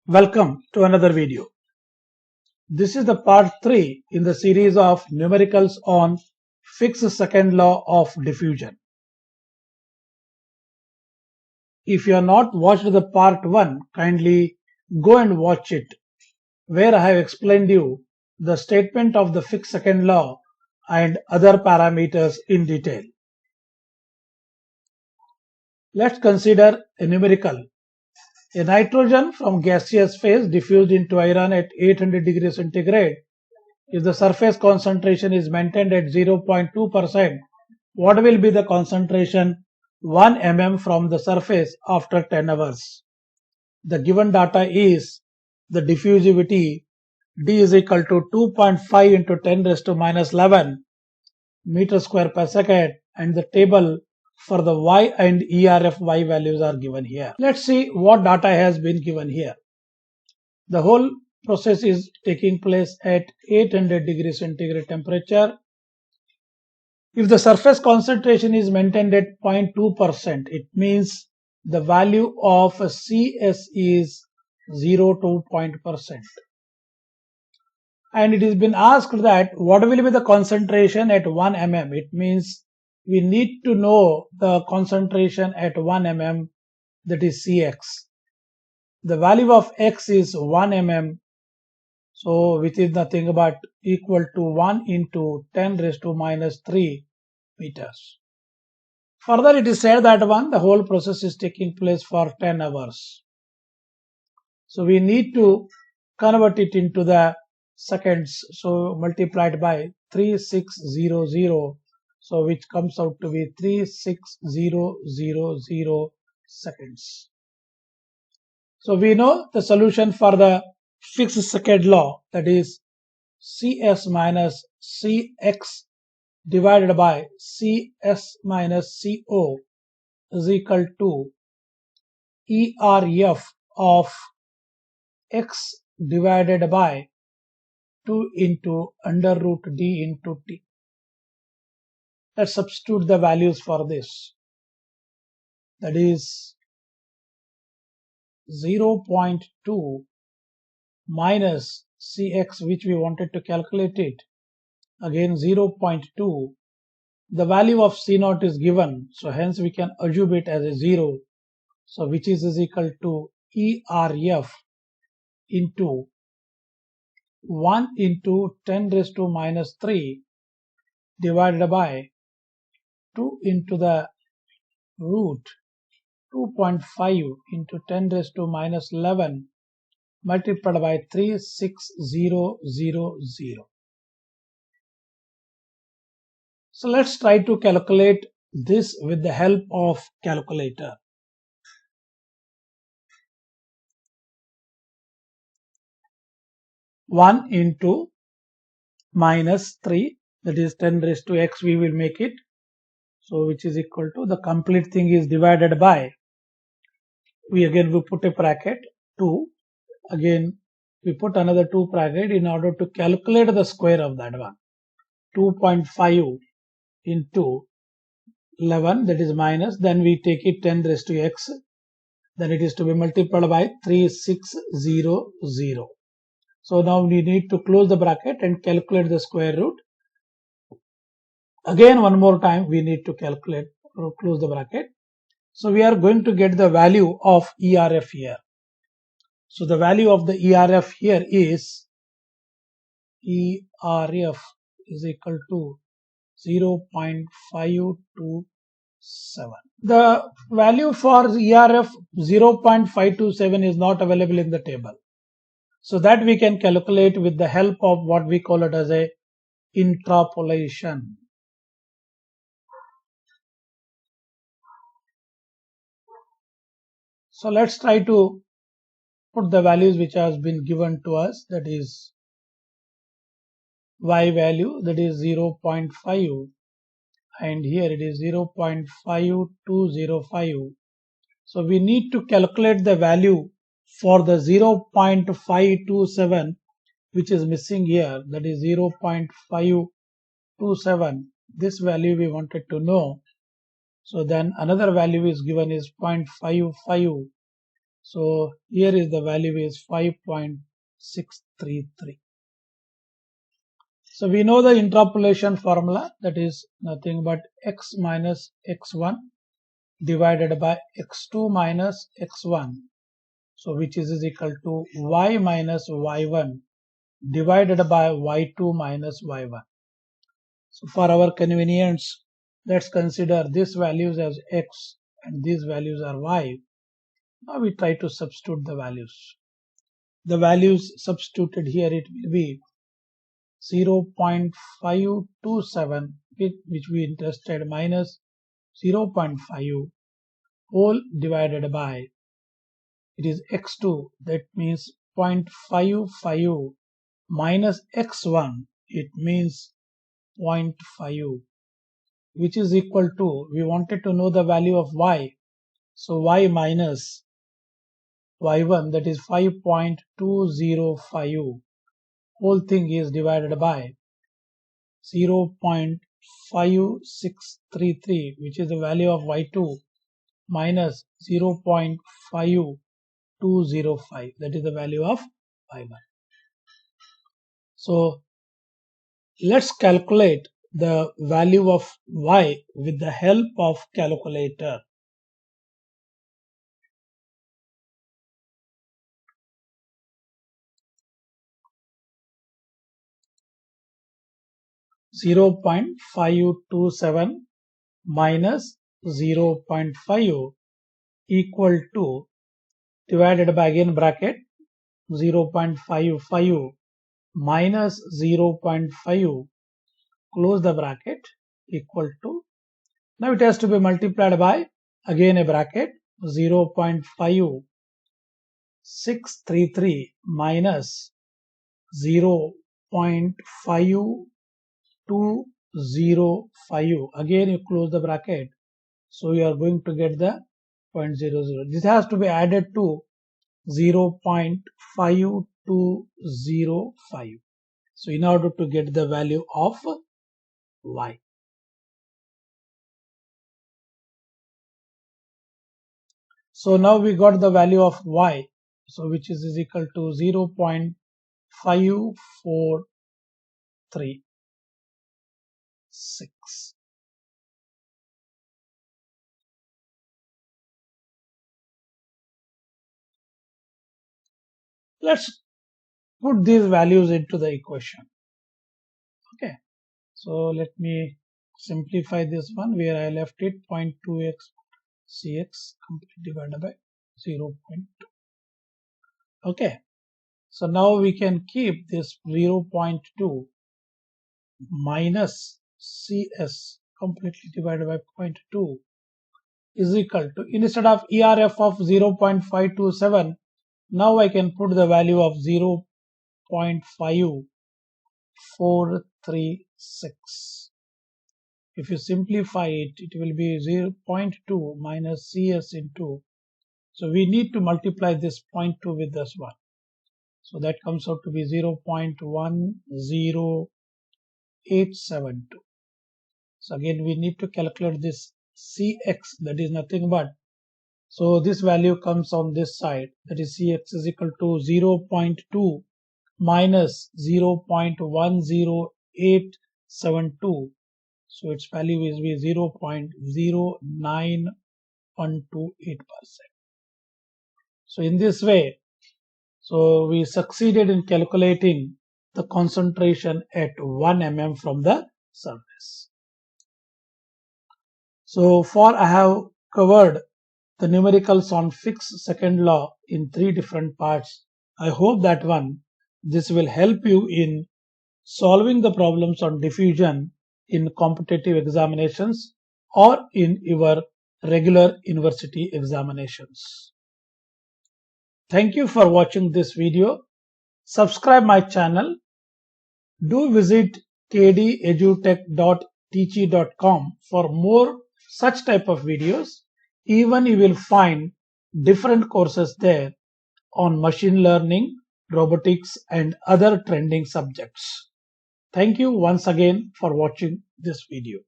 Welcome to another video. This is the part 3 in the series of numericals on Fick's second law of diffusion. If you have not watched the part 1, kindly go and watch it, where I have explained you the statement of the Fick's second law and other parameters in detail. Let's consider a numerical. A nitrogen from gaseous phase diffused into iron at 800 degrees centigrade. If the surface concentration is maintained at 0.2%, what will be the concentration 1 mm from the surface after 10 hours? The given data is the diffusivity D is equal to 2.5 into 10 raised to minus 11 meter square per second, and the table for the Y and ERF Y values are given here. Let's see what data has been given here. The whole process is taking place at 800 degrees centigrade temperature. If the surface concentration is maintained at 0.2%, it means the value of CS is 0 to 0.%. And it has been asked that what will be the concentration at 1 mm. It means we need to know the concentration at 1 mm, that is Cx. The value of x is 1 mm, so which is nothing but equal to 1 into 10 raised to minus 3 meters. Further, it is said that the whole process is taking place for 10 hours. So we need to convert it into the seconds, so multiplied by 3600, so which comes out to be 36000 seconds. So we know the solution for the Fick's second law, that is Cs minus Cx divided by Cs minus Co is equal to ERF of x divided by 2 into under root d into t. Let's substitute the values for this. That is 0.2 minus Cx, which we wanted to calculate it. Again 0.2. The value of C0 is given, so hence we can assume it as a 0. So which is equal to ERF into 1 into 10 raised to minus 3 divided by 2 into the root 2.5 into 10 raised to minus 11 multiplied by 36000. So let's try to calculate this with the help of calculator. One into minus 3, that is 10 raised to x, we will make it. So which is equal to, the complete thing is divided by, we put a bracket 2, again we put another 2 bracket in order to calculate the square of that one. 2.5 into 11, that is minus, then we take it 10 raised to x, then it is to be multiplied by 3600. So now we need to close the bracket and calculate the square root. Again one more time we need to calculate or close the bracket. So we are going to get the value of ERF here. So the value of the ERF here is ERF is equal to 0.527. The value for ERF 0.527 is not available in the table. So that we can calculate with the help of what we call it as a interpolation. So let's try to put the values which has been given to us, that is y value, that is 0.5, and here it is 0.5205. So we need to calculate the value for the 0.527 which is missing here, that is 0.527. This value we wanted to know. So then another value is given is 0.55 So here is the value is 5.633. So we know the interpolation formula, that is nothing but x minus x1 divided by x2 minus x1. So which is equal to y minus y1 divided by y2 minus y1. So for our convenience, let's consider these values as x and these values are y. Now we try to substitute the values. The values substituted here, it will be 0.527, which we interested, minus 0.5 whole divided by, it is x2, that means 0.55 minus x1, it means 0.5, which is equal to, we wanted to know the value of y, so y minus y1, that is 5.205, whole thing is divided by 0.5633, which is the value of y2, minus 0.5205, that is the value of y1. So let's calculate the value of y with the help of calculator. (0.527 minus 0.5 equal to, divided by, again bracket, 0.55 minus 0.5, close the bracket, equal to, now it has to be multiplied by, again a bracket, 0.5633 minus 0.5205, again you close the bracket, so you are going to get the 0.00. This has to be added to 0.5205. So in order to get the value of y. So now we got the value of y, so which is equal to 0.5436. Let's put these values into the equation. Okay, so let me simplify this one where I left it 0.2x cx complete divided by 0.2. Okay, so now we can keep this 0.2 minus cs completely divided by 0.2 is equal to, instead of ERF of 0.527, now I can put the value of 0.5436. If you simplify it, it will be 0.2 minus cs into, so we need to multiply this 0.2 with this one. So that comes out to be 0.10872. So again we need to calculate this cx, that is nothing but, so this value comes on this side, that is cx is equal to 0.2 minus 0.10872. So its value will be 0.09128%. So in this way, so we succeeded in calculating the concentration at 1 mm from the surface. So far I have covered the numericals on Fick's second law in 3 different parts. I hope that this will help you in solving the problems on diffusion in competitive examinations or in your regular university examinations. Thank you for watching this video. Subscribe my channel. Do visit kdedutech.teachy.com for more such type of videos. Even you will find different courses there on machine learning, robotics and other trending subjects. Thank you once again for watching this video.